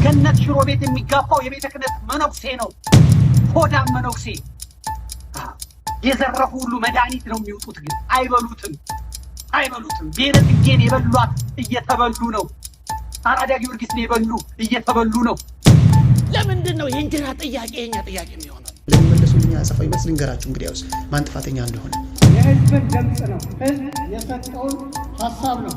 ገነት ሽሮ ቤት የሚጋፋው የቤተ ክህነት መነኩሴ ነው። ሆዳም መነኩሴ የዘረፉ ሁሉ መድኃኒት ነው የሚውጡት፣ ግን አይበሉትም። ቤረ ጽጌን የበሏት እየተበሉ ነው። አራዳ ጊዮርጊስን የበሉ እየተበሉ ነው። ለምንድን ነው የእንጀራ ጥያቄ የኛ ጥያቄ የሚሆነው? ለሚመለሱልኛ አጸፋዊ መልስ ልንገራችሁ። እንግዲያውስ ማን ጥፋተኛ እንደሆነ የህዝብን ድምፅ ነው፣ ህዝብ የሰጠውን ሀሳብ ነው።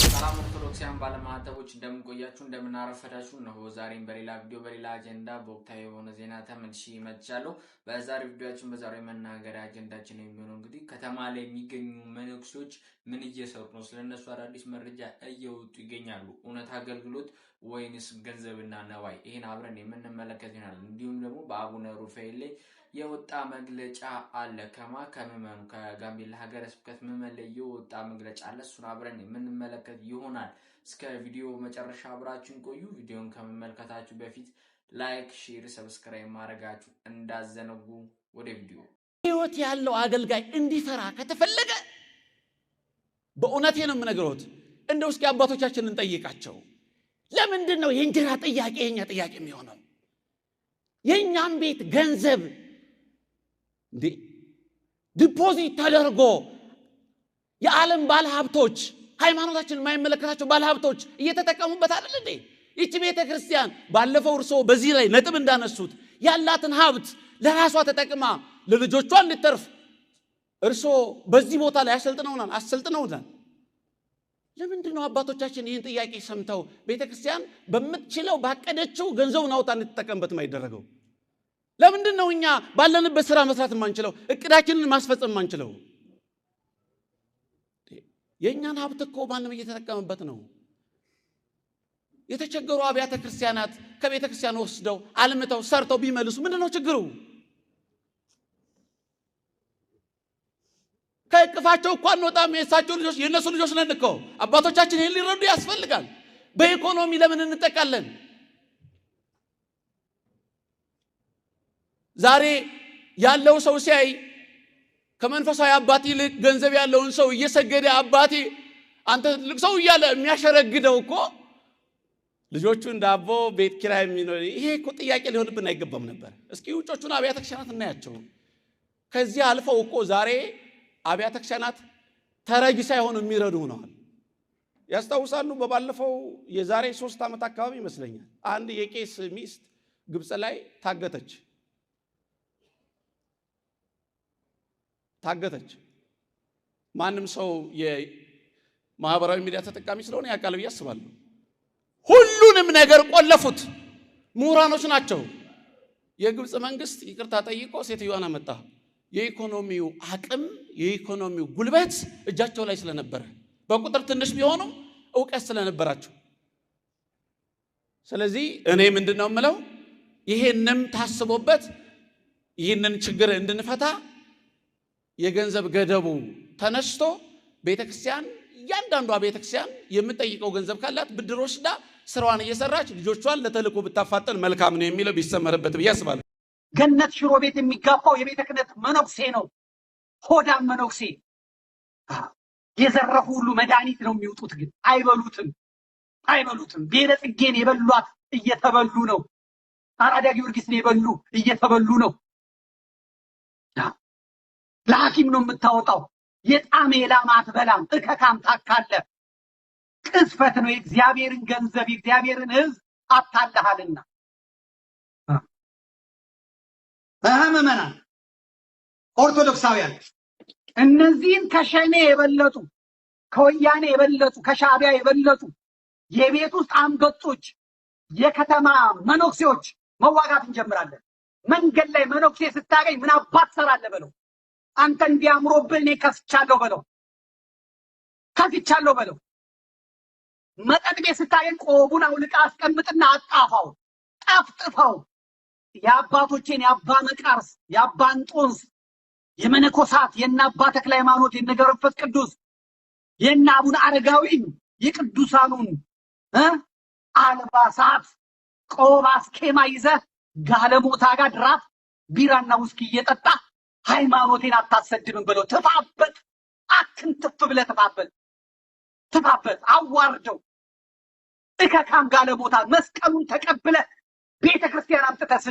ሰላም ኦርቶዶክሳውያን ባለማዕተቦች እንደምንቆያችሁ እንደምናረፈዳችሁ ነው። ዛሬም በሌላ ቪዲዮ በሌላ አጀንዳ በወቅታዊ የሆነ ዜና ተመልሼ መጥቻለሁ። በዛሬው ቪዲዮአችን በዛሬው መናገሪያ አጀንዳችን የሚሆነው እንግዲህ ከተማ ላይ የሚገኙ መነኩሴዎች ምን እየሰሩ ነው፣ ስለነሱ አዳዲስ መረጃ እየወጡ ይገኛሉ። እውነት አገልግሎት ወይንስ ገንዘብና ነዋይ? ይሄን አብረን የምንመለከት ይሆናል። እንዲሁም ደግሞ በአቡነ ሩፋኤል ላይ የወጣ መግለጫ አለ። ከመመኑ ከጋምቤላ ሀገረ ስብከት ምዕመን ላይ የወጣ መግለጫ አለ። እሱን አብረን የምንመለከት ይሆናል። እስከ ቪዲዮ መጨረሻ አብራችሁን ቆዩ። ቪዲዮን ከመመልከታችሁ በፊት ላይክ፣ ሼር፣ ሰብስክራይብ ማድረጋችሁ እንዳዘነጉ። ወደ ቪዲዮ። ህይወት ያለው አገልጋይ እንዲፈራ ከተፈለገ በእውነቴ ነው የምነግረውት፣ እንደው እስኪ አባቶቻችንን እንጠይቃቸው። ለምንድን ነው የእንጀራ ጥያቄ የኛ ጥያቄ የሚሆነው? የኛም ቤት ገንዘብ ዲፖዚት ተደርጎ የዓለም ባለሀብቶች ሃይማኖታችንን የማይመለከታቸው ባለሀብቶች እየተጠቀሙበት አይደል እንዴ? ይቺ ቤተ ክርስቲያን ባለፈው እርሶ በዚህ ላይ ነጥብ እንዳነሱት ያላትን ሀብት ለራሷ ተጠቅማ ለልጆቿ እንድትተርፍ እርሶ በዚህ ቦታ ላይ አሰልጥነውናል። ለምንድን ነው አባቶቻችን ይህን ጥያቄ ሰምተው ቤተ ክርስቲያን በምትችለው ባቀደችው ገንዘቡን አውጣ እንድትጠቀምበት የማይደረገው? ለምንድን ነው እኛ ባለንበት ስራ መስራት የማንችለው፣ እቅዳችንን ማስፈጸም የማንችለው? የእኛን ሀብት እኮ ማንም እየተጠቀመበት ነው። የተቸገሩ አብያተ ክርስቲያናት ከቤተ ክርስቲያን ወስደው አልምተው ሰርተው ቢመልሱ ምንድን ነው ችግሩ? ከእቅፋቸው እኮ አንወጣም። የእሳቸው ልጆች የእነሱ ልጆች ነን እኮ። አባቶቻችን ይህን ሊረዱ ያስፈልጋል። በኢኮኖሚ ለምን እንጠቃለን? ዛሬ ያለው ሰው ሲያይ ከመንፈሳዊ አባት ይልቅ ገንዘብ ያለውን ሰው እየሰገደ አባቴ አንተ ትልቅ ሰው እያለ የሚያሸረግደው እኮ ልጆቹን ዳቦ ቤት ኪራይ የሚኖር ይሄ እኮ ጥያቄ ሊሆንብን አይገባም ነበር። እስኪ ውጮቹን አብያተ ክርስቲያናት እናያቸው። ከዚህ አልፈው እኮ ዛሬ አብያተ ክርስቲያናት ተረጂ ሳይሆኑ የሚረዱ ሆነዋል። ያስታውሳሉ? በባለፈው የዛሬ 3 ዓመት አካባቢ ይመስለኛል አንድ የቄስ ሚስት ግብጽ ላይ ታገተች። ማንም ሰው የማህበራዊ ሚዲያ ተጠቃሚ ስለሆነ ያውቃል ብዬ አስባለሁ። ሁሉንም ነገር ቆለፉት። ምሁራኖች ናቸው። የግብጽ መንግስት ይቅርታ ጠይቆ ሴትዮዋን አመጣ። የኢኮኖሚው አቅም የኢኮኖሚው ጉልበት እጃቸው ላይ ስለነበረ በቁጥር ትንሽ ቢሆኑም ዕውቀት ስለነበራቸው፣ ስለዚህ እኔ ምንድነው የምለው ይሄንም ታስቦበት ይህንን ችግር እንድንፈታ የገንዘብ ገደቡ ተነስቶ ቤተክርስቲያን እያንዳንዷ ቤተክርስቲያን የምትጠይቀው ገንዘብ ካላት ብድር ወስዳ ስራዋን እየሰራች ልጆቿን ለተልእኮ ብታፋጠን መልካም ነው የሚለው ቢሰመርበት ብዬ አስባለሁ። ገነት ሽሮ ቤት የሚጋፋው የቤተ ክህነት መነኩሴ ነው። ሆዳም መነኩሴ የዘረፉ ሁሉ መድኃኒት ነው የሚውጡት፣ ግን አይበሉትም። ቤረ ጽጌን የበሏት እየተበሉ ነው። አራዳ ጊዮርጊስን የበሉ እየተበሉ ነው። ለሐኪም ነው የምታወጣው። የጣም የላም አትበላም፣ እከካም ታካለ። ቅስፈት ነው። የእግዚአብሔርን ገንዘብ የእግዚአብሔርን ሕዝብ አታለሃልና። ምዕመናን ኦርቶዶክሳውያን እነዚህን ከሸኔ የበለጡ ከወያኔ የበለጡ ከሻዕቢያ የበለጡ የቤት ውስጥ አንገጾች የከተማ መነኩሴዎች መዋጋት እንጀምራለን። መንገድ ላይ መነኩሴ ስታገኝ ምን አባት ሰራለ በለው። አንተ እንዲያምሮብህ እኔ ከስቻለሁ በለው። መጠጥ ቤት ስታገኝ ቆቡን አውልቃ አስቀምጥና አጣፋው፣ ጠፍጥፋው። የአባቶቼን የአባ መቃርስ የአባ እንጦንስ የመነኮሳት የእነ አባ ተክለ ሃይማኖት የእነ ገብረ መንፈስ ቅዱስ የእነ አቡነ አረጋዊ የቅዱሳኑን አልባሳት ቆብ አስኬማ ይዘህ ጋለሞታ ጋር ድራት ቢራና ውስኪ እየጠጣ ሃይማኖቴን አታሰድብም ብለው ተፋበት። አትንጥፍ ብለህ ተፋበት። አዋርደው እከካም ጋለሞታ መስቀሉን ተቀብለ ቤተክርስቲያን አምጥተህ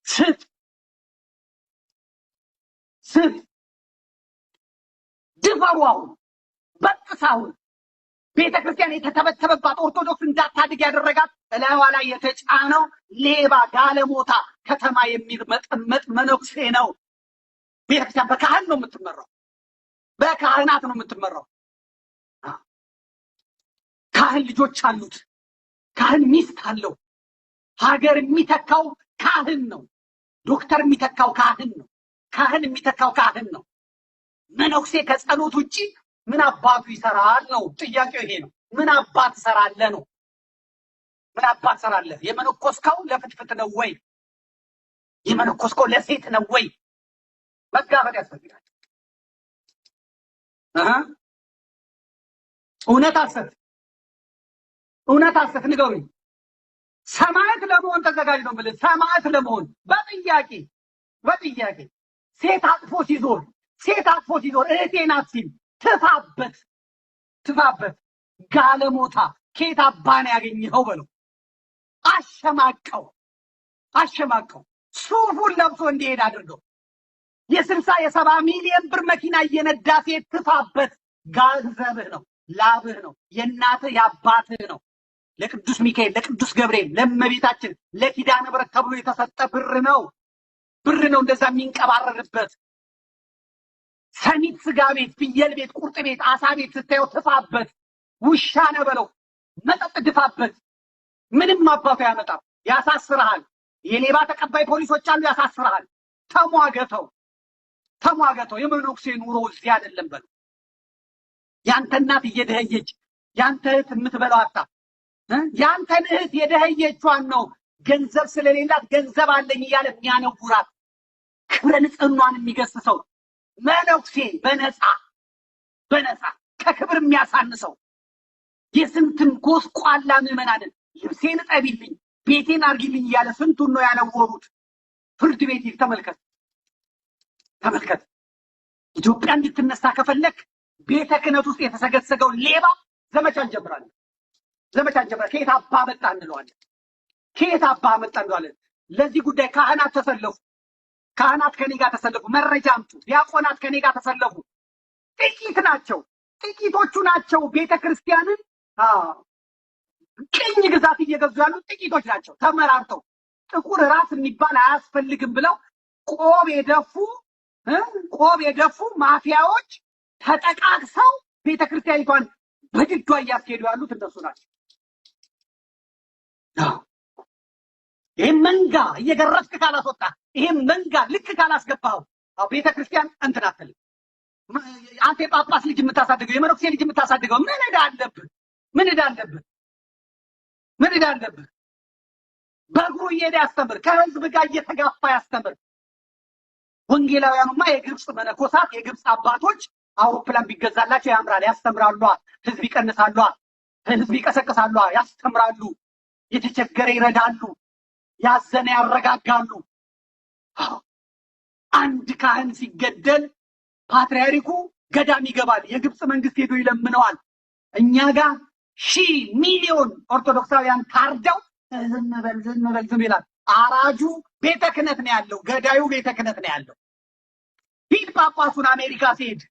ስጥ ድፈሯው በጥሳው ቤተክርስቲያን የተተበተበባት ኦርቶዶክስ እንዳታድግ ያደረጋት እላዋ ላይ የተጫነው ሌባ ጋለሞታ ከተማ የሚርመጠመጥ መነኩሴ ነው። ቤተክርስቲያን በካህን ነው የምትመራው፣ በካህናት ነው የምትመራው። ካህን ልጆች አሉት፣ ካህን ሚስት አለው። ሀገር የሚተካው ካህን ነው። ዶክተር የሚተካው ካህን ነው። ካህን የሚተካው ካህን ነው። መነኩሴ ከጸሎት ውጪ ምን አባቱ ይሰራል ነው ጥያቄው። ይሄ ነው። ምን አባት ትሰራለህ ነው። ምን አባት ትሰራለህ? የመነኮስከው ለፍትፍት ነው ወይ? የመነኮስከው ለሴት ነው ወይ? መጋፈጥ ያስፈልጋል። እውነት ሐሰት ንገሩኝ። ሰማዕት ለመሆን ተዘጋጅ ነው ብለህ ሰማዕት ለመሆን በጥያቄ ሴት አጥፎ ሲዞር እህቴ ናት ሲል ትፋበት ጋለሞታ ከየት አባን ያገኘኸው በለው። አሸማቀው ሱፉን ለብሶ እንዲሄድ አድርገው። የ60-70 ሚሊዮን ብር መኪና እየነዳ ሴት ትፋበት። ገንዘብህ ነው፣ ላብህ ነው፣ የእናትህ የአባትህ ነው። ለቅዱስ ሚካኤል፣ ለቅዱስ ገብርኤል፣ ለእመቤታችን፣ ለኪዳነ ምሕረት ተብሎ የተሰጠ ብር ነው። እንደዛ የሚንቀባረርበት ሰሚት ስጋ ቤት፣ ፍየል ቤት፣ ቁርጥ ቤት፣ አሳ ቤት ስታየው ትፋበት። ውሻ ነው በለው፣ መጠጥ ድፋበት። ምንም አባቱ ያመጣው ያሳስርሃል። የሌባ ተቀባይ ፖሊሶች አሉ፣ ያሳስርሃል። ተሟገተው። የመነኩሴ ኑሮ እዚህ አይደለም በለው። ያንተ እናት እየደኸየች ያንተ እህት የምትበላው አጣ። ያንተን እህት የደኸየቿን ነው ገንዘብ ስለሌላት ገንዘብ አለኝ እያለ የሚያነጉራት ክብረ ንጽህናዋን የሚገስሰው መነኩሴ በነፃ ከክብር የሚያሳንሰው የስንትን ጎስቋላ ምዕመናንን ልብሴን እጠቢልኝ ቤቴን አርጊልኝ እያለ ስንቱን ነው ያነወሩት። ፍርድ ቤት ተመልከት። ኢትዮጵያ እንድትነሳ ከፈለክ ቤተ ክህነት ውስጥ የተሰገሰገው ሌባ ዘመቻ እንጀምራለን። ከየት አባ መጣ እንለዋለን። ለዚህ ጉዳይ ካህናት ተሰለፉ። ካህናት ከኔ ጋር ተሰለፉ። መረጃ አምጡ። ዲያቆናት ከኔ ጋር ተሰለፉ። ጥቂቶቹ ናቸው ቤተክርስቲያንን ቅኝ ግዛት እየገዙ ያሉት ጥቂቶች ናቸው። ተመራርተው ጥቁር ራስ የሚባል አያስፈልግም ብለው ቆብ የደፉ ማፊያዎች ተጠቃቅሰው ቤተክርስቲያኒቷን በድዷ እያስኬዱ ያሉት እነሱ ናቸው። ይሄን መንጋ እየገረፍክ ካላስወጣ፣ ይሄን መንጋ ልክ ካላስገባው ቤተክርስቲያን እንትን አትልም። አንተ የጳጳስ ልጅ የምታሳድገው የመነኩሴ ልጅ የምታሳድገው ምን ዕዳ አለብህ? በእግሩ እየሄደ ያስተምር፣ ከህዝብ ጋር እየተጋፋ ያስተምር። ወንጌላውያኑማ የግብፅ መነኮሳት የግብፅ አባቶች አውሮፕላን ቢገዛላቸው ያምራል፣ ያስተምራሉ፣ ህዝብ ይቀንሳሉ፣ ህዝብ ይቀሰቅሳሉ፣ ያስተምራሉ፣ የተቸገረ ይረዳሉ፣ ያዘነ ያረጋጋሉ። አንድ ካህን ሲገደል ፓትርያርኩ ገዳም ይገባል፣ የግብፅ መንግስት ሄዶ ይለምነዋል። እኛ ጋር 1,000 ሚሊዮን ኦርቶዶክሳውያን ታርደው ዝም በል ይላል። አራጁ ቤተ ክህነት ነው ያለው፣ ገዳዩ ቤተ ክህነት ነው ያለው። ሂድ ጳጳሱን አሜሪካ ሲሄድ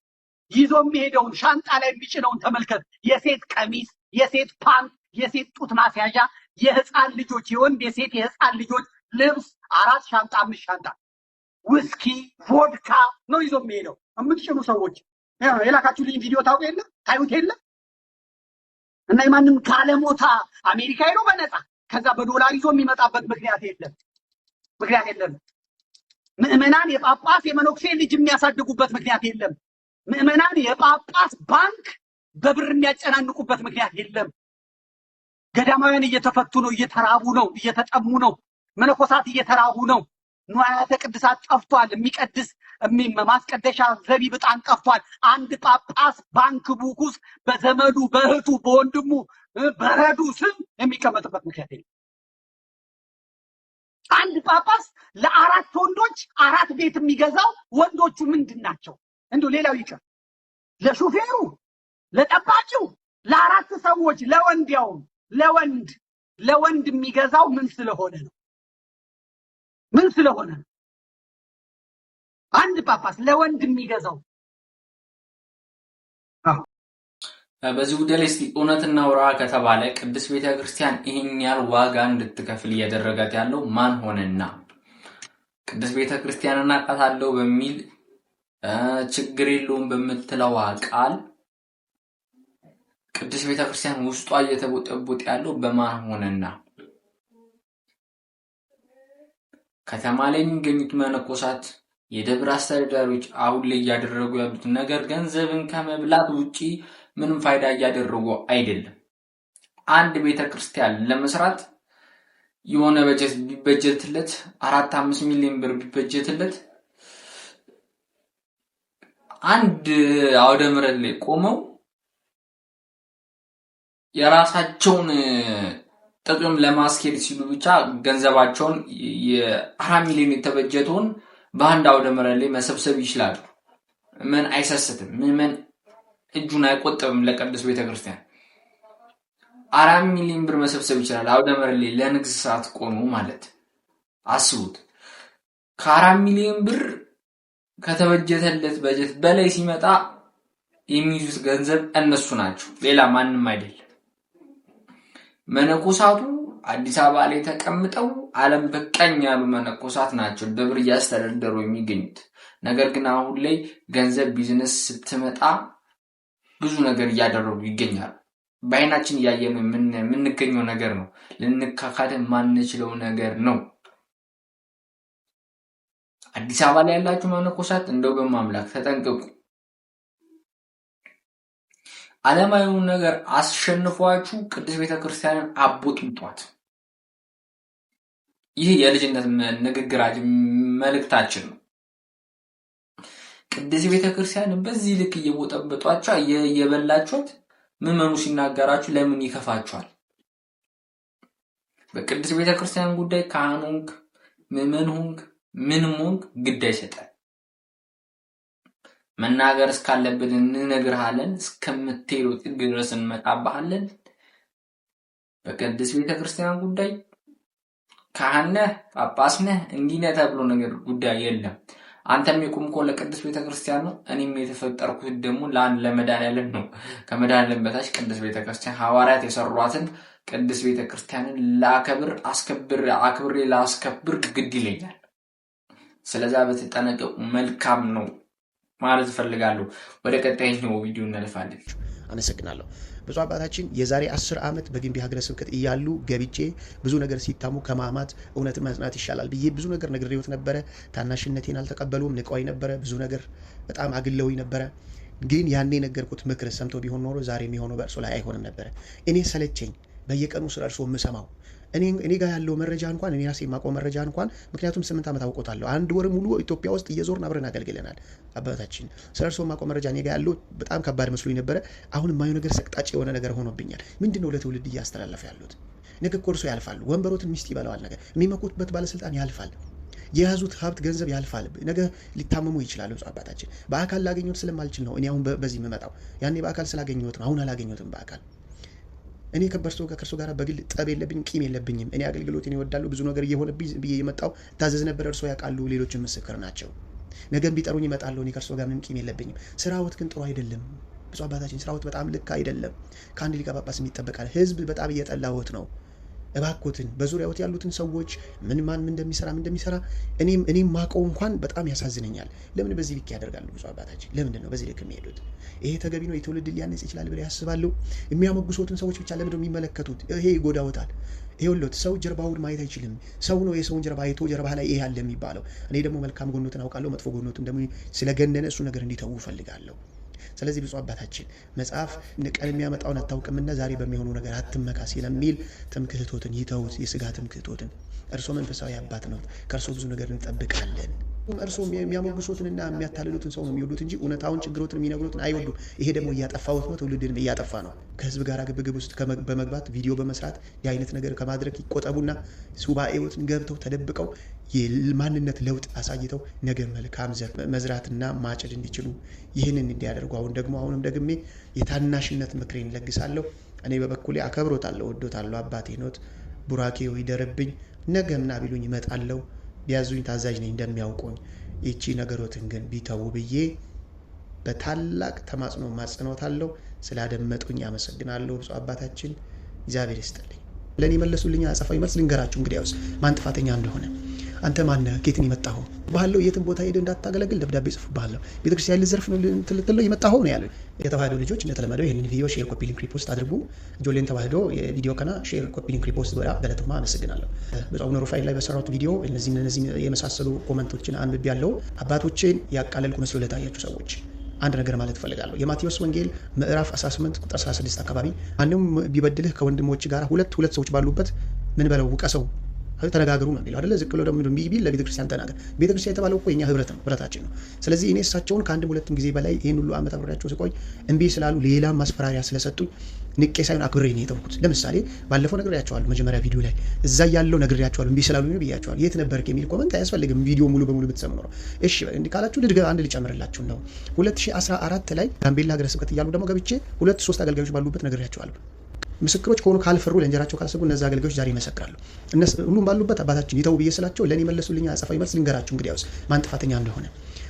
ይዞ የሚሄደውን ሻንጣ ላይ የሚጭነውን ተመልከት። የሴት ቀሚስ፣ የሴት ፓንት፣ የሴት ጡት ማስያዣ፣ የህፃን ልጆች የወንድ የሴት የህፃን ልጆች ልብስ 4 ሻንጣ 5 ሻንጣ ውስኪ ቮድካ ነው ይዞ የሚሄደው። የምትጭኑ ሰዎች የላካችሁልኝ ቪዲዮ ታዩት የለ እና የማንም ካለሞታ አሜሪካ ሄዶ በነፃ ከዛ በዶላር ይዞ የሚመጣበት ምክንያት የለም። ምዕመናን የጳጳስ የመነኩሴ ልጅ የሚያሳድጉበት ምክንያት የለም። ምዕመናን የጳጳስ ባንክ በብር የሚያጨናንቁበት ምክንያት የለም። ገዳማውያን እየተፈቱ ነው፣ እየተራቡ ነው፣ እየተጠሙ ነው። መነኮሳት እየተራቡ ነው። ንዋያተ ቅድሳት ጠፍቷል። የሚቀድስ ማስቀደሻ ዘቢብ ዕጣን ጠፍቷል። አንድ ጳጳስ ባንክ ቡክ ውስጥ በዘመዱ በእህቱ በወንድሙ በረዱ ስም የሚቀመጥበት ምክንያት የለም። አንድ ጳጳስ ለ4 ወንዶች 4 ቤት የሚገዛው ወንዶቹ ምንድን ናቸው? እንደው ሌላው ይቀር፣ ለሹፌሩ፣ ለጠባቂው፣ ለአራት ሰዎች ለወንድ የሚገዛው ምን ስለሆነ ነው? ምን ስለሆነ ነው? አንድ ጳጳስ ለወንድ የሚገዛው በዚህ ጉዳይ ላይ እስቲ እውነት እናውራ ከተባለ ቅድስት ቤተክርስቲያን ይህን ያህል ዋጋ እንድትከፍል እያደረጋት ያለው ማን ሆነና? ቅድስት ቤተክርስቲያን እናቃታለሁ በሚል ችግር የለውም በምትለው ቃል ቅድስት ቤተክርስቲያን ውስጧ እየተቦጠቦጠ ያለው በማን ሆነና? ከተማ ላይ የሚገኙት መነኮሳት የደብር አስተዳዳሪዎች አሁን ላይ እያደረጉ ያሉት ነገር ገንዘብን ከመብላት ውጪ ምንም ፋይዳ እያደረጉ አይደለም። አንድ ቤተክርስቲያን ለመስራት የሆነ በጀት ቢበጀትለት 4-5 ሚሊዮን ብር ቢበጀትለት አንድ አውደ ምሕረት ላይ ቆመው የራሳቸውን ጥቅም ለማስኬድ ሲሉ ብቻ ገንዘባቸውን የ4 ሚሊዮን የተበጀተውን በአንድ አውደ ምሕረት ላይ መሰብሰብ ይችላሉ። ምን አይሰስትም፣ ምን እጁን አይቆጥብም። ለቅድስት ቤተክርስቲያን 4 ሚሊዮን ብር መሰብሰብ ይችላል አውደ ምሕረት ላይ ለንግስ ሰዓት ቆሙ ማለት አስቡት። ከ4 ሚሊዮን ብር ከተበጀተለት በጀት በላይ ሲመጣ የሚይዙት ገንዘብ እነሱ ናቸው፣ ሌላ ማንም አይደለም። መነኮሳቱ አዲስ አበባ ላይ ተቀምጠው ዓለም በቃኝ ያሉ መነኮሳት ናቸው ደብር እያስተዳደሩ የሚገኙት። ነገር ግን አሁን ላይ ገንዘብ ቢዝነስ ስትመጣ ብዙ ነገር እያደረጉ ይገኛሉ። በአይናችን እያየነው የምንገኘው ነገር ነው። ልንካካድ ማንችለው ነገር ነው። አዲስ አበባ ላይ ያላችሁ መነኮሳት እንደው በማምላክ ተጠንቀቁ። ዓለማዊውን ነገር አስሸንፏችሁ ቅድስት ቤተክርስቲያንን አቦጥምጧት። ይህ የልጅነት ንግግራችን መልእክታችን ነው። ቅድስት ቤተክርስቲያንን በዚህ ልክ እየቦጠበጧቸው እየበላችኋት ምዕመኑ ሲናገራችሁ ለምን ይከፋችኋል? በቅድስት ቤተክርስቲያን ጉዳይ ካህን ሆንክ ምዕመን ሆንክ ምንም ሆንክ ግድ አይሰጠን። መናገር እስካለብን እንነግርሃለን፣ እስከምትሄዱ ጥግ ድረስ እንመጣብሃለን። በቅድስት ቤተክርስቲያን ጉዳይ ካህን ነህ ጳጳስ ነህ እንዲህ ነህ ተብሎ ነገር ጉዳይ የለም። አንተም የቆምከው ለቅድስት ቤተክርስቲያን ነው። እኔም የተፈጠርኩት ደግሞ ለመድኃኔዓለም ነው። ከመድኃኔዓለም በታች ቅድስት ቤተክርስቲያን ሐዋርያት የሰሯትን ቅድስት ቤተክርስቲያንን አክብሬ ላስከብር ግድ ይለኛል። ስለዛ በተጠነቀቁ መልካም ነው ማለት ፈልጋለሁ። ወደ ቀጣይኛው ቪዲዮ እናልፋለን። አመሰግናለሁ። ብዙ አባታችን የዛሬ 10 ዓመት በግንቢ ሀገረ ስብከት እያሉ ገብቼ ብዙ ነገር ሲታሙ ከማማት እውነትን ማጽናት ይሻላል ብዬ ብዙ ነገር ነግሬዎት ነበረ። ታናሽነቴን አልተቀበሉም፣ ንቀውኝ ነበረ፣ ብዙ ነገር በጣም አግለውኝ ነበረ። ግን ያኔ ነገርኩት ምክር ሰምቶ ቢሆን ኖሮ ዛሬ የሚሆነው በእርሱ ላይ አይሆንም ነበረ። እኔ ሰለቸኝ በየቀኑ ስለ እርሱ የምሰማው እኔ ጋር ያለው መረጃ እንኳን እኔ ራሴ የማውቀው መረጃ እንኳን ምክንያቱም 8 ዓመት አውቆታለሁ። 1 ወር ሙሉ ኢትዮጵያ ውስጥ እየዞርን አብረን አገልግለናል። አባታችን ስለ እርሱ የማውቀው መረጃ እኔ ጋር ያለው በጣም ከባድ መስሎኝ ነበረ። አሁን የማየው ነገር ሰቅጣጭ የሆነ ነገር ሆኖብኛል። ምንድነው ለትውልድ እያስተላለፈ ያሉት? ነገ እኮ እርሱ ያልፋሉ። ወንበሮትን ሚስት ይበላዋል። ነገ የሚመኩበት ባለስልጣን ያልፋል። የያዙት ሀብት ገንዘብ ያልፋል። ነገ ሊታመሙ ይችላሉ። አባታችን በአካል ላገኘሁት ስለማልችል ነው እኔ አሁን በዚህ የምመጣው። ያኔ በአካል ስላገኘሁት ነው። አሁን አላገኘሁትም በአካል። እኔ ከእርሱ ጋር በግል ጠብ የለብኝም፣ ቂም የለብኝም። እኔ አገልግሎትን ይወዳሉ። ብዙ ነገር እየሆነብኝ ብዬ የመጣው ታዘዝ ነበር። እርሱ ያውቃሉ፣ ሌሎችም ምስክር ናቸው። ነገም ቢጠሩኝ እመጣለሁ። እኔ ከእርሱ ጋር ምንም ቂም የለብኝም። ስራዎት ግን ጥሩ አይደለም። ብዙ አባታችን ስራዎት በጣም ልክ አይደለም። ከአንድ ሊቀ ጳጳስ የሚጠበቃል። ህዝብ በጣም እየጠላዎት ነው። እባክዎትን በዙሪያዎት ያሉትን ሰዎች ማን እንደሚሰራ እኔም ማቀው እንኳን በጣም ያሳዝነኛል። ለምን በዚህ ልክ ያደርጋሉ? ብዙ አባታችን ለምንድን ነው በዚህ ልክ የሚሄዱት? ይሄ ተገቢ ነው? የትውልድ ሊያነጽ ይችላል ብለው ያስባሉ? የሚያሞግሱትን ሰዎች ብቻ ለምንድን ነው የሚመለከቱት? ይሄ ይጎዳዎታል። ይኸውልዎት ሰው ጀርባውን ማየት አይችልም። ሰው ነው የሰውን ጀርባ አይቶ ጀርባ ላይ ይሄ አለ የሚባለው። እኔ ደግሞ መልካም ጎኖትን አውቃለሁ፣ መጥፎ ጎኖትን ደግሞ ስለገነነ እሱ ነገር እንዲተዉ ፈልጋለሁ። ስለዚህ ብፁዕ አባታችን መጽሐፍ ቀን የሚያመጣውን አታውቅምና ዛሬ በሚሆኑ ነገር አትመካ ስለሚል ትምክህቶትን ይተውት፣ የስጋ ትምክህቶትን። እርሶ መንፈሳዊ አባት ነው፣ ከእርሶ ብዙ ነገር እንጠብቃለን። እርሶ የሚያሞግሱትንና የሚያታልሉትን ሰው ነው የሚወዱት እንጂ እውነታውን ችግሮትን የሚነግሩትን አይወዱም። ይሄ ደግሞ እያጠፋዎት ነው፣ ትውልድንም እያጠፋ ነው። ከህዝብ ጋር ግብግብ ውስጥ በመግባት ቪዲዮ በመስራት የአይነት ነገር ከማድረግ ይቆጠቡና ሱባኤዎትን ገብተው ተደብቀው የማንነት ለውጥ አሳይተው ነገ መልካም ዘር መዝራትና ማጨድ እንዲችሉ ይህንን እንዲያደርጉ አሁንም ደግሜ የታናሽነት ምክሬን ለግሳለሁ። እኔ በበኩሌ አከብሮታለሁ፣ ወዶታለሁ። አባቴ ኖት፣ ቡራኬው ይደርብኝ። ነገምና ቢሉኝ እመጣለሁ፣ ቢያዙኝ ታዛዥ ነኝ እንደሚያውቁኝ። ይቺ ነገሮትን ግን ቢተው ብዬ በታላቅ ተማጽኖ ማጽኖታለሁ። ስላደመጡኝ አመሰግናለሁ። ብፁዕ አባታችን እግዚአብሔር ይስጥልኝ። ለኔ መለሱልኝ አጸፋዊ መልስ ልንገራችሁ። እንግዲያውስ ማን ጥፋተኛ እንደሆነ አንተ ማነህ? ከየት ነው የመጣኸው? ባህለው የትም ቦታ ሄደህ እንዳታገለግል ደብዳቤ ጽፍብሃለሁ። ቤተክርስቲያን ልዘርፍ ነው ልትለው የመጣኸው ነው ያለው። የተዋህዶ ልጆች እንደተለመደው ይህንን ቪዲዮ ሼር፣ ኮፒ ሊንክ፣ ሪፖስት አድርጉ። ጆሌን ተዋህዶ የቪዲዮ ከና ሼር፣ ኮፒ ሊንክ፣ ሪፖስት ወራ ገለተማ አመሰግናለሁ። በአቡነ ሩፋኤል ላይ በሰራሁት ቪዲዮ እነዚህ የመሳሰሉ ኮመንቶችን አንብቤ ያለው አባቶችን ያቃለልኩ መስሎ ለታያችሁ ሰዎች አንድ ነገር ማለት ፈልጋለሁ። የማቴዎስ ወንጌል ምዕራፍ 18 ቁጥር 16 አካባቢ ማንም ቢበድልህ ከወንድሞች ጋር ሁለት ሰዎች ባሉበት ምን በለው ውቀሰው ተነጋገሩ ነው የሚለው አይደለ? ዝቅ ብሎ ደግሞ ቢል ለቤተክርስቲያን ተናገር። ቤተክርስቲያን የተባለው እኮ የኛ ህብረታችን ነው። ስለዚህ እኔ እሳቸውን ከአንድም ሁለትም ጊዜ በላይ ይህን ሁሉ ዓመት አብሬያቸው ስቆይ እምቢ ስላሉ ሌላ ማስፈራሪያ ስለሰጡኝ ንቄ ሳይሆን አክብሬ ነው የተውኩት። ለምሳሌ ባለፈው ነግሬያቸዋለሁ፣ መጀመሪያ ቪዲዮ ላይ እዛ ያለው ነግሬያቸዋለሁ። እምቢ ስላሉ ነው ብያቸዋለሁ። የት ነበርክ የሚል ኮመንት አያስፈልግም። ቪዲዮ ሙሉ በሙሉ ብትሰሙ ነው። እሺ እንዲህ ካላችሁ አንድ ልጨምርላችሁ ነው። 2014 ላይ ጋምቤላ ሀገረ ስብከት እያሉ ደግሞ ገብቼ 2-3 አገልጋዮች ባሉበት ነግሬያቸዋለሁ። ምስክሮች ከሆኑ ካልፈሩ ለእንጀራቸው ካልሰጉ እነዛ አገልጋዮች ዛሬ ይመሰክራሉ። ሁሉም ባሉበት አባታችን ይተው ብዬ ስላቸው ለኔ መለሱልኝ አጸፋዊ መልስ ልንገራችሁ። እንግዲያውስ ማን ጥፋተኛ እንደሆነ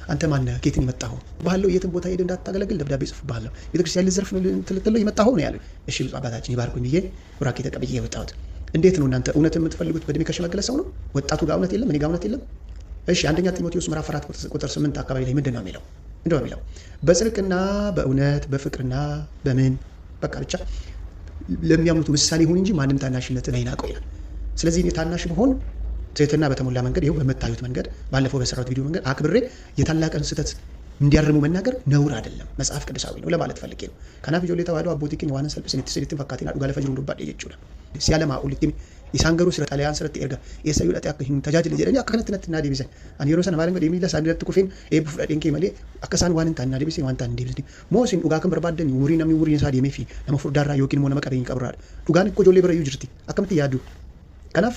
አንተ ማነህ? ከየት ነው የመጣኸው? ባህለው የትም ቦታ ሄደህ እንዳታገለግል ደብዳቤ ጽፍብሃለሁ። ቤተክርስቲያን ልዘርፍ ነው ልትለው የመጣኸው ነው ያለው። እሺ ብፁዕ አባታችን ይባርኩኝ ብዬ ቡራኬ ተቀብዬ የወጣሁት። እንዴት ነው እናንተ እውነት የምትፈልጉት? በእድሜ ከሸመገለ ሰው ነው? ወጣቱ ጋር እውነት የለም፣ እኔ ጋር እውነት የለም። እሺ አንደኛ ጢሞቴዎስ ምዕራፍ 4 ቁጥር 8 አካባቢ ላይ ምንድን ነው የሚለው? በጽድቅና በእውነት በፍቅርና በምን በቃ ብቻ ለሚያምኑት ምሳሌ ይሁን እንጂ ማንም ታናሽነትን አይናቀው ይላል። ስለዚህ እኔ ታናሽ ብሆን ትህትና በተሞላ መንገድ ይኸው በምታዩት መንገድ ባለፈው በሰራሁት ቪዲዮ መንገድ አክብሬ የታላቅን ስህተት እንዲያርሙ መናገር ነውር አይደለም፣ መጽሐፍ ቅዱሳዊ ነው ለማለት ፈልጌ ነው። ከናፍ ጆሌ ተዋህዶ አቦቲኪን ዋነን ሰልፕስን የተሰሊትን ፈካቲና ዱጋ ለፈጅሩ ዱባዴ ይችላል ሲያለማ ኡልቲም ይሳንገሩ ስለ ጣሊያን ስለ ተርጋ የሰዩ ለጣ ያከኝ ተጃጅ ለጀለኛ አከነትና ዲቢዘን አንየሮሰን ማለንገ የሚለስ አንደት ኩፌን ኤብ ፍራዴንኬ መሌ አከሳን ዋንንታና ዲቢሴ ዋንታን ዲቢዘ ሞሲን ዱጋ ከም በርባደን ሙሪና ሚውሪ ሳዲ ሜፊ ለመፍሩ ዳራ ዮኪን ሞነ መቀበኝ ቀብራል ዱጋን እኮ ጆሌ ብረዩ ጅርቲ አከምት ያዱ ከናፍ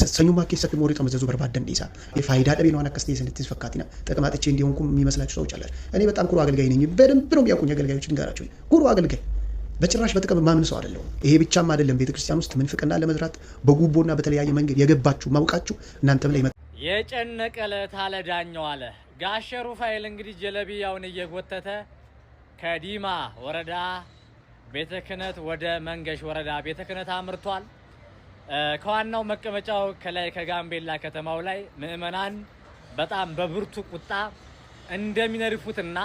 ሰኙማ ከሰት ሞሪ ተመዘዙ በርባደን ዲሳ የፋይዳ ደቤ ነው አነከስቴ ስንትስ ፈካቲና ጠቅማጥቼ እንዲሆንኩም የሚመስላችሁ ሰዎች አላችሁ። እኔ በጣም ኩሩ አገልጋይ ነኝ። በደንብ ነው የሚያውቁኝ አገልጋዮች ንገራችሁ። ኩሩ አገልጋይ በጭራሽ በጥቅም ማምን ሰው አይደለም። ይሄ ብቻም አይደለም። ቤተክርስቲያን ውስጥ ምንፍቅና ለመዝራት በጉቦና በተለያየ መንገድ የገባችሁ ማውቃችሁ እናንተም ላይ የጨነቀለት አለ ዳኛው አለ ጋሼ ሩፋኤል እንግዲህ ጀለቢያውን እየጎተተ ከዲማ ወረዳ ቤተ ክህነት ወደ መንገሽ ወረዳ ቤተ ክህነት አምርቷል። ከዋናው መቀመጫው ከላይ ከጋምቤላ ከተማው ላይ ምዕመናን በጣም በብርቱ ቁጣ እንደሚነርፉትና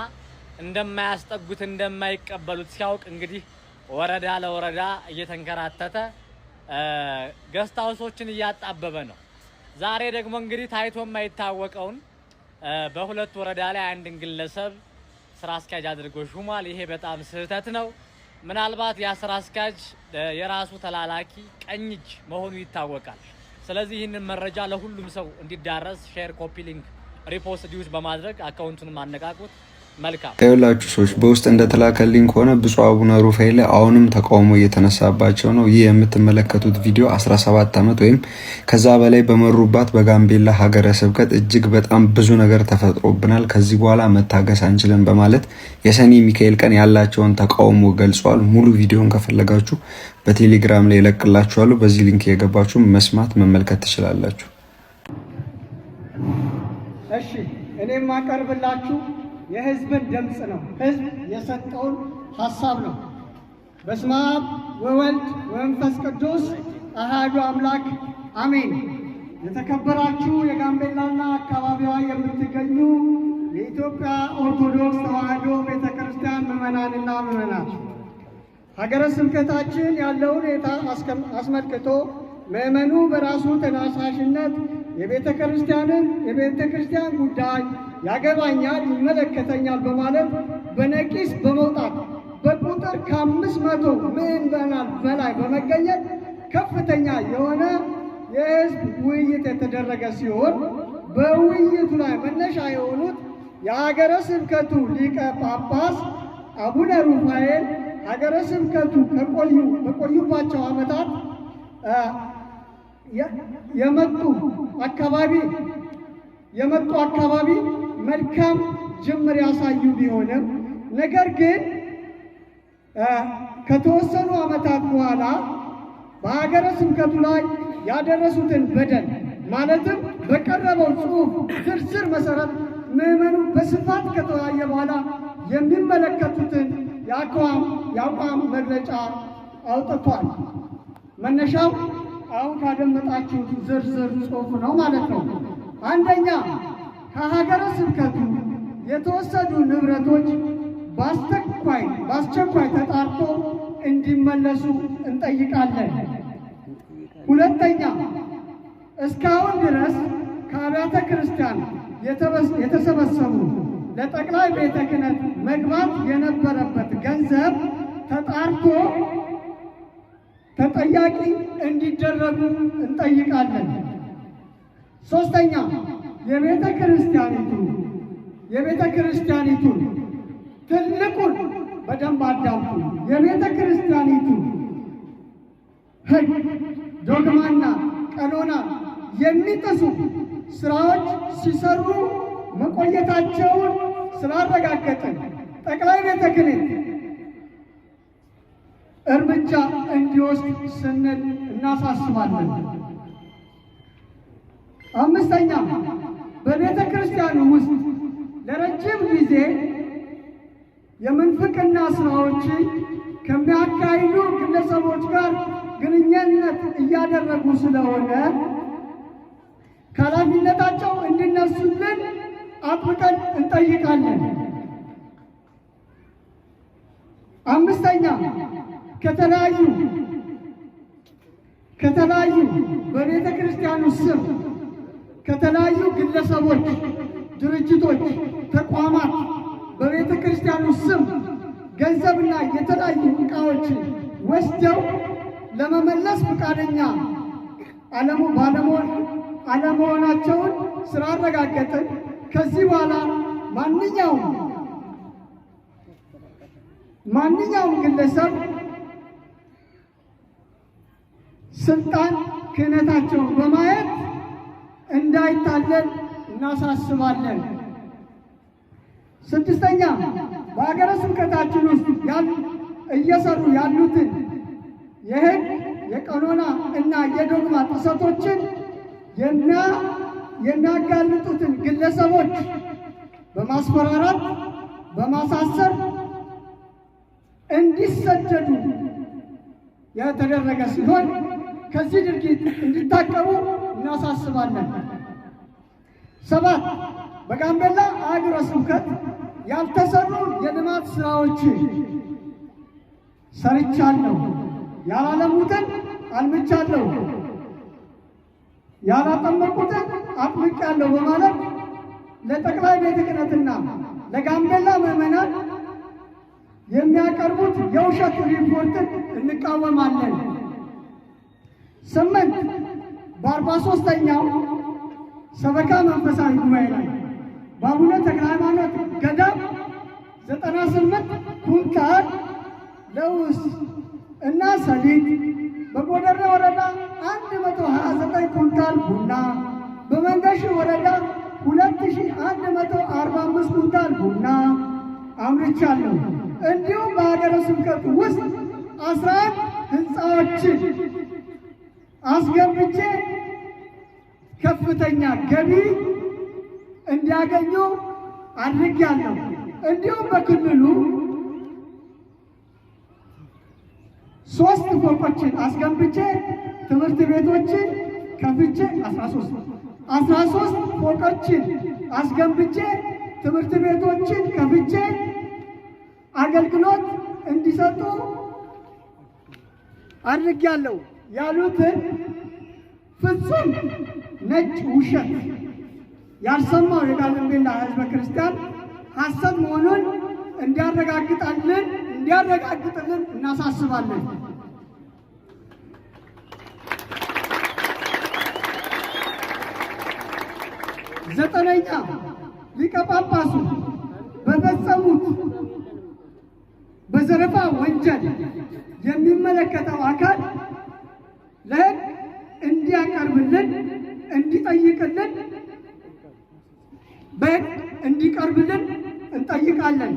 እንደማያስጠጉት እንደማይቀበሉት ሲያውቅ እንግዲህ ወረዳ ለወረዳ እየተንከራተተ ገስት ሃውሶችን እያጣበበ ነው። ዛሬ ደግሞ እንግዲህ ታይቶ የማይታወቀውን በሁለት ወረዳ ላይ አንድን ግለሰብ ስራ አስኪያጅ አድርጎ ሹሟል። ይሄ በጣም ስህተት ነው። ምናልባት ያ ስራ አስኪያጅ የራሱ ተላላኪ ቀኝ እጅ መሆኑ ይታወቃል። ስለዚህ ይህንን መረጃ ለሁሉም ሰው እንዲዳረስ ሼር፣ ኮፒ ሊንክ፣ ሪፖስት ዲዩስ በማድረግ አካውንቱን ማነቃቁት መልካም። ከሁላችሁ ሰዎች በውስጥ እንደተላከልኝ ከሆነ ብፁዕ አቡነ ሩፋኤል አሁንም ተቃውሞ እየተነሳባቸው ነው። ይህ የምትመለከቱት ቪዲዮ 17 ዓመት ወይም ከዛ በላይ በመሩባት በጋምቤላ ሀገረ ስብከት እጅግ በጣም ብዙ ነገር ተፈጥሮብናል፣ ከዚህ በኋላ መታገስ አንችልም በማለት የሰኔ ሚካኤል ቀን ያላቸውን ተቃውሞ ገልጸዋል። ሙሉ ቪዲዮን ከፈለጋችሁ በቴሌግራም ላይ እለቅላችኋለሁ። በዚህ ሊንክ የገባችሁ መስማት መመልከት ትችላላችሁ። እሺ እኔም ማቀርብላችሁ የህዝብን ድምፅ ነው። ህዝብ የሰጠውን ሐሳብ ነው። በስመ አብ ወወልድ ወመንፈስ ቅዱስ አሐዱ አምላክ አሜን። የተከበራችሁ የጋምቤላና አካባቢዋ የምትገኙ የኢትዮጵያ ኦርቶዶክስ ተዋሕዶ ቤተክርስቲያን ምዕመናንና ምዕመናት ሀገረ ስብከታችን ያለውን ሁኔታ አስመልክቶ ምዕመኑ በራሱ ተነሳሽነት የቤተ ክርስቲያን ጉዳይ ያገባኛል፣ ይመለከተኛል በማለት በነቂስ በመውጣት በቁጥር ከ500 ምዕመናን በላይ በመገኘት ከፍተኛ የሆነ የህዝብ ውይይት የተደረገ ሲሆን በውይይቱ ላይ መነሻ የሆኑት የሀገረ ስብከቱ ሊቀ ጳጳስ አቡነ ሩፋኤል ሀገረ ስብከቱ በቆዩባቸው ዓመታት የመጡ አካባቢ መልካም ጅምር ያሳዩ ቢሆንም ነገር ግን ከተወሰኑ ዓመታት በኋላ በሀገረ ስብከቱ ላይ ያደረሱትን በደል ማለትም በቀረበው ጽሑፍ ዝርዝር መሰረት ምዕመኑ በስፋት ከተወያየ በኋላ የሚመለከቱትን የአቋም መግለጫ አውጥቷል። መነሻው አሁን ካደመጣችሁት ዝርዝር ጽሑፍ ነው ማለት ነው። አንደኛ፣ ከሀገረ ስብከቱ የተወሰዱ ንብረቶች በአስቸኳይ ተጣርቶ እንዲመለሱ እንጠይቃለን። ሁለተኛ፣ እስካሁን ድረስ ከአብያተ ክርስቲያን የተሰበሰቡ ለጠቅላይ ቤተ ክህነት መግባት የነበረበት ገንዘብ ተጣርቶ ተጠያቂ እንዲደረጉ እንጠይቃለን። ሶስተኛ፣ የቤተ ክርስቲያኒቱን ትልቁን በደንብ አዳምጡ። የቤተ ክርስቲያኒቱ ሕግ፣ ዶግማና ቀኖና የሚጥሱ ስራዎች ሲሰሩ መቆየታቸውን ስላረጋገጥን ጠቅላይ ቤተ ክህነት እርምጃ እንዲወስድ ስንል እናሳስባለን። አምስተኛ፣ በቤተ ክርስቲያኑ ውስጥ ለረጅም ጊዜ የምንፍቅና ስራዎችን ከሚያካሂዱ ግለሰቦች ጋር ግንኙነት እያደረጉ ስለሆነ ከኃላፊነታቸው እንዲነሱልን አጥብቀን እንጠይቃለን። አምስተኛ፣ ከተለያዩ በቤተ ክርስቲያኑ ስም ከተለያዩ ግለሰቦች፣ ድርጅቶች፣ ተቋማት በቤተ ክርስቲያኑ ስም ገንዘብና የተለያዩ ዕቃዎችን ወስደው ለመመለስ ፈቃደኛ አለመሆናቸውን ስላረጋገጥን ከዚህ በኋላ ማንኛውም ግለሰብ ስልጣን ክህነታቸውን በማየት እንዳይታለል እናሳስባለን። ስድስተኛ፣ በሀገረ ስብከታችን ውስጥ እየሰሩ ያሉትን የሕግ፣ የቀኖና እና የዶግማ ጥሰቶችን የሚያጋልጡትን ግለሰቦች በማስፈራራት በማሳሰር እንዲሰደዱ የተደረገ ሲሆን ከዚህ ድርጊት እንዲታቀቡ እናሳስባለን። 7 በጋምቤላ ሀገረ ስብከት ያልተሰሩ የልማት ስራዎችን ሰርቻለሁ፣ ያላለሙትን አልምቻለሁ፣ ያላጠመቁትን አጥምቄያለሁ በማለት ለጠቅላይ ቤተ ክህነትና ለጋምቤላ ምዕመናን የሚያቀርቡት የውሸት ሪፖርትን እንቃወማለን። 8 በ43ኛው ሰበካ መንፈሳዊ ጉባኤ ላይ በአቡነ ተክለ ሃይማኖት ገዳም 98 ኩንታል ለውዝ እና ሰሊጥ፣ በጎደረ ወረዳ 129 ኩንታል ቡና፣ በመንገሽ ወረዳ 2145 ኩንታል ቡና አምርቻለሁ። እንዲሁም በሀገረ ስብከቱ ውስጥ 11 ህንፃዎችን አስገብቼ ከፍተኛ ገቢ እንዲያገኙ አድርጌያለሁ። እንዲሁም በክልሉ 3 ፎቆችን አስገንብቼ ትምህርት ቤቶችን ከፍቼ 13 ፎቆችን አስገንብቼ ትምህርት ቤቶችን ከፍቼ አገልግሎት እንዲሰጡ አድርጌያለሁ ያሉትን ፍጹም ነጭ ውሸት ያልሰማው የጋምቤላ ሕዝበ ክርስቲያን ሐሰት መሆኑን እንዲያረጋግጥልን እናሳስባለን። ዘጠነኛ ሊቀ ጳጳሱ በፈጸሙት በዘረፋ ወንጀል የሚመለከተው አካል ለሕግ እንዲያቀርብ እንዲያቀርብልን እንዲጠይቅልን እንዲቀርብልን እንጠይቃለን።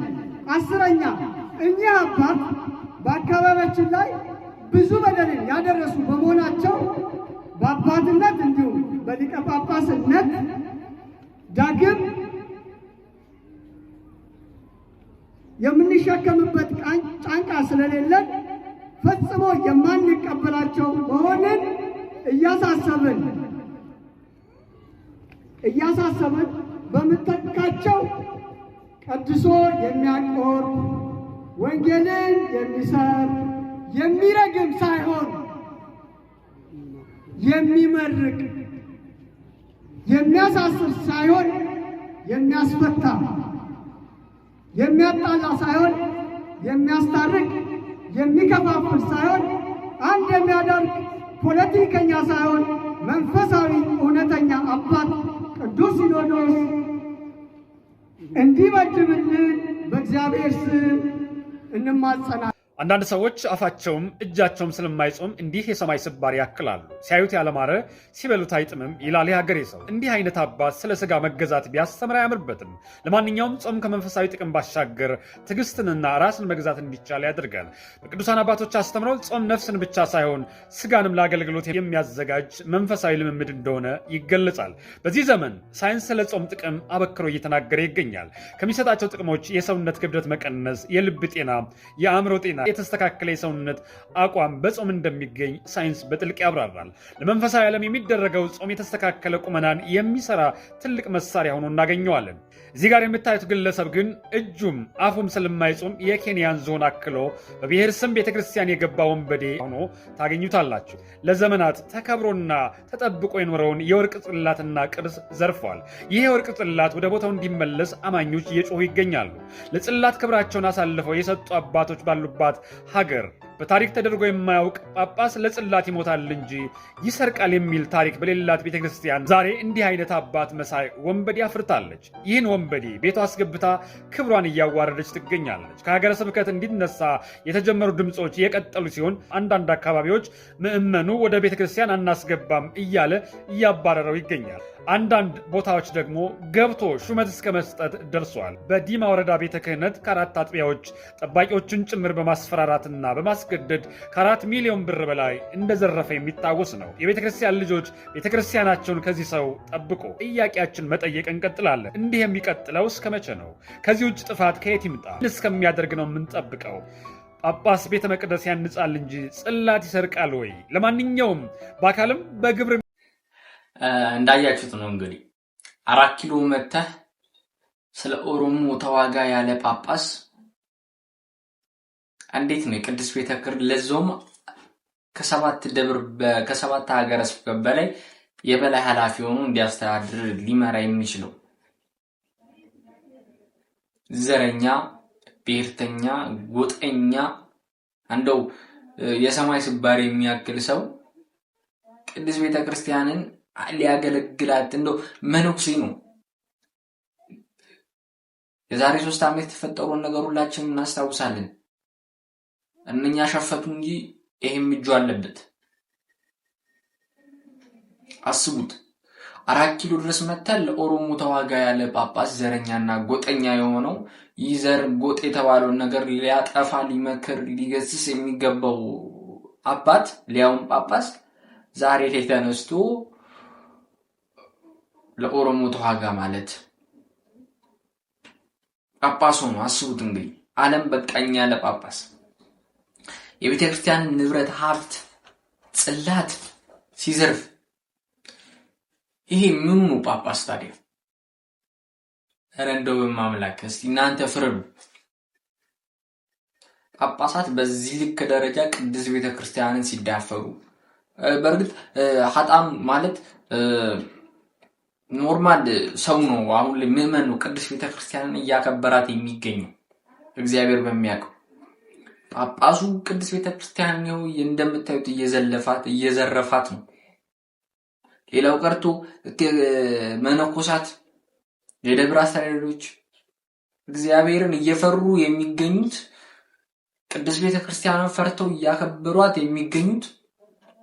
10ኛ እኚህ አባት በአካባቢያችን ላይ ብዙ በደልን ያደረሱ በመሆናቸው በአባትነት እንዲሁም በሊቀ ጳጳስነት ዳግም የምንሸከምበት ጫንቃ ስለሌለን ፈጽሞ የማንቀበላቸው መሆንን እያሳሰብን በምትተካቸው ቀድሶ የሚያቆርብ ወንጌልን የሚሰብክ የሚረግም ሳይሆን የሚመርቅ የሚያሳስር ሳይሆን የሚያስፈታ የሚያጣላ ሳይሆን የሚያስታርቅ የሚከፋፍል ሳይሆን አንድ የሚያደርግ ፖለቲከኛ ሳይሆን መንፈሳዊ እውነተኛ አባት ቅዱስ ሲኖዶስ እንዲመድብልን በእግዚአብሔር ስም እንማጸናለን። አንዳንድ ሰዎች አፋቸውም እጃቸውም ስለማይጾም እንዲህ የሰማይ ስባሪ ያክላሉ። ሲያዩት ያለማረ ሲበሉት አይጥምም ይላል የሀገሬ ሰው። እንዲህ አይነት አባት ስለ ስጋ መገዛት ቢያስተምር አያምርበትም። ለማንኛውም ጾም ከመንፈሳዊ ጥቅም ባሻገር ትዕግስትንና ራስን መግዛት እንዲቻል ያደርጋል። በቅዱሳን አባቶች አስተምረው ጾም ነፍስን ብቻ ሳይሆን ስጋንም ለአገልግሎት የሚያዘጋጅ መንፈሳዊ ልምምድ እንደሆነ ይገለጻል። በዚህ ዘመን ሳይንስ ስለ ጾም ጥቅም አበክሮ እየተናገረ ይገኛል። ከሚሰጣቸው ጥቅሞች የሰውነት ክብደት መቀነስ፣ የልብ ጤና፣ የአእምሮ ጤና፣ የተስተካከለ የሰውነት አቋም በጾም እንደሚገኝ ሳይንስ በጥልቅ ያብራራል። ለመንፈሳዊ ዓለም የሚደረገው ጾም የተስተካከለ ቁመናን የሚሰራ ትልቅ መሳሪያ ሆኖ እናገኘዋለን። እዚህ ጋር የምታዩት ግለሰብ ግን እጁም አፉም ስለማይጾም የኬንያን ዞን አክሎ በብሔር ስም ቤተክርስቲያን የገባ ወንበዴ ሆኖ ታገኙታላችሁ። ለዘመናት ተከብሮና ተጠብቆ የኖረውን የወርቅ ጽላትና ቅርስ ዘርፏል። ይህ የወርቅ ጽላት ወደ ቦታው እንዲመለስ አማኞች እየጮሁ ይገኛሉ። ለጽላት ክብራቸውን አሳልፈው የሰጡ አባቶች ባሉባት ሀገር በታሪክ ተደርጎ የማያውቅ ጳጳስ ለጽላት ይሞታል እንጂ ይሰርቃል የሚል ታሪክ በሌላት ቤተክርስቲያን ዛሬ እንዲህ አይነት አባት መሳይ ወንበዴ አፍርታለች። ይህን ወንበዴ ቤቷ አስገብታ ክብሯን እያዋረደች ትገኛለች። ከሀገረ ስብከት እንዲነሳ የተጀመሩ ድምፆች የቀጠሉ ሲሆን አንዳንድ አካባቢዎች ምዕመኑ ወደ ቤተክርስቲያን አናስገባም እያለ እያባረረው ይገኛል። አንዳንድ ቦታዎች ደግሞ ገብቶ ሹመት እስከ መስጠት ደርሷል። በዲማ ወረዳ ቤተ ክህነት ከ4 አጥቢያዎች ጠባቂዎችን ጭምር በማስፈራራትና በማስገደድ ከ4 ሚሊዮን ብር በላይ እንደዘረፈ የሚታወስ ነው። የቤተ ክርስቲያን ልጆች ቤተ ክርስቲያናቸውን ከዚህ ሰው ጠብቆ ጥያቄያችን መጠየቅ እንቀጥላለን። እንዲህ የሚቀጥለው እስከ መቼ ነው? ከዚህ ውጭ ጥፋት ከየት ይምጣ? እስከሚያደርግ ነው የምንጠብቀው? ጳጳስ ቤተ መቅደስ ያንጻል እንጂ ጽላት ይሰርቃል ወይ? ለማንኛውም በአካልም በግብር እንዳያችሁት ነው እንግዲህ 4 ኪሎ መተህ ስለ ኦሮሞ ተዋጋ ያለ ጳጳስ እንዴት ነው የቅዱስ ቤተክርስቲያን ለዞም ከሰባት ሀገረ ስብከት በላይ የበላይ ኃላፊ ሆኖ እንዲያስተዳድር ሊመራ የሚችለው? ዘረኛ፣ ብሔርተኛ፣ ጎጠኛ እንደው የሰማይ ስባሪ የሚያክል ሰው ቅዱስ ቤተክርስቲያንን ሊያገለግላት እንደው መነኩሴ ነው። የዛሬ 3 ዓመት የተፈጠረውን ነገር ሁላችንም እናስታውሳለን። እነኛ ሸፈቱ እንጂ ይሄም እጁ አለበት። አስቡት 4 ኪሎ ድረስ መተል ለኦሮሞ ተዋጋ ያለ ጳጳስ ዘረኛና ጎጠኛ የሆነው ይዘር ጎጥ የተባለውን ነገር ሊያጠፋ ሊመክር ሊገስስ የሚገባው አባት ሊያውም ጳጳስ ዛሬ ላይ ተነስቶ ለኦሮሞ ተዋጋ ማለት ጳጳስ ሆኖ አስቡት እንግዲህ ዓለም በቃኛ ያለ ጳጳስ የቤተክርስቲያን ንብረት ሀብት ጽላት ሲዘርፍ ይሄ ምኑ ነው ጳጳስ ታዲያ? እንደው በማምላክ እስቲ እናንተ ፍረዱ። ጳጳሳት በዚህ ልክ ደረጃ ቅዱስ ቤተክርስቲያንን ሲዳፈሩ በእርግጥ ሀጣም ማለት ኖርማል ሰው ነው። አሁን ምዕመን ነው ቅዱስ ቤተክርስቲያንን እያከበራት የሚገኘው እግዚአብሔር በሚያውቀው። ጳጳሱ ቅዱስ ቤተክርስቲያንን ነው እንደምታዩት እየዘለፋት እየዘረፋት ነው። ሌላው ቀርቶ መነኮሳት የደብረ አስተዳዳሪዎች እግዚአብሔርን እየፈሩ የሚገኙት ቅዱስ ቤተክርስቲያንን ፈርተው እያከበሯት የሚገኙት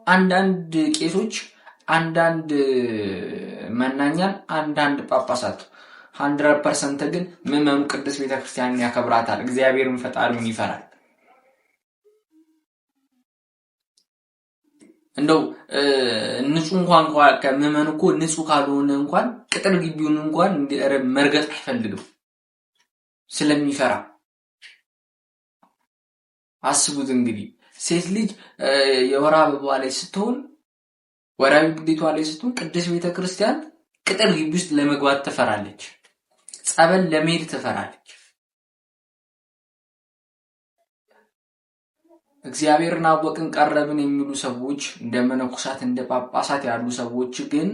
አንዳንድ ቄሶች አንዳንድ መናኛን አንዳንድ ጳጳሳት 100% ግን ምዕመኑ ቅዱስ ቤተክርስቲያንን ያከብራታል፣ እግዚአብሔርን ፈጣሪውን ይፈራል። እንደው ንጹህ እንኳን ከምዕመኑ እኮ ንጹህ ካልሆነ እንኳን ቅጥር ግቢውን እንኳን መርገጥ አይፈልግም ስለሚፈራ። አስቡት እንግዲህ ሴት ልጅ የወር አበባዋ ላይ ስትሆን ወራዊ ግዴታዋ ላይ ስትሆን ቅዱስ ቤተክርስቲያን ቅጥር ግቢ ውስጥ ለመግባት ትፈራለች፣ ጸበል ለመሄድ ትፈራለች። እግዚአብሔርን አወቅን ቀረብን የሚሉ ሰዎች እንደ መነኮሳት እንደ ጳጳሳት ያሉ ሰዎች ግን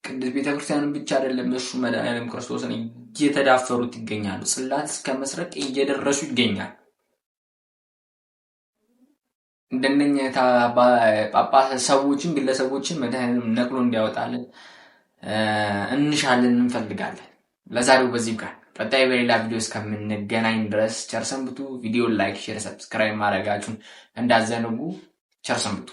ቅዱስ ቤተክርስቲያንን ብቻ አይደለም እሱ መድኃኒዓለም ክርስቶስን እየተዳፈሩት ይገኛሉ። ጽላት እስከ መስረቅ እየደረሱ ይገኛሉ። እንደነኛ ጳጳስ ሰዎችን ግለሰቦችን መድኃኒዓለም ነቅሎ እንዲያወጣልን እንሻለን እንፈልጋለን። ለዛሬው በዚህ ጋር ቀጣይ በሌላ ቪዲዮ እስከምንገናኝ ድረስ ቸር ሰንብቱ። ቪዲዮ ላይክ፣ ሼር፣ ሰብስክራይብ ማድረጋችሁን እንዳዘነጉ። ቸር ሰንብቱ።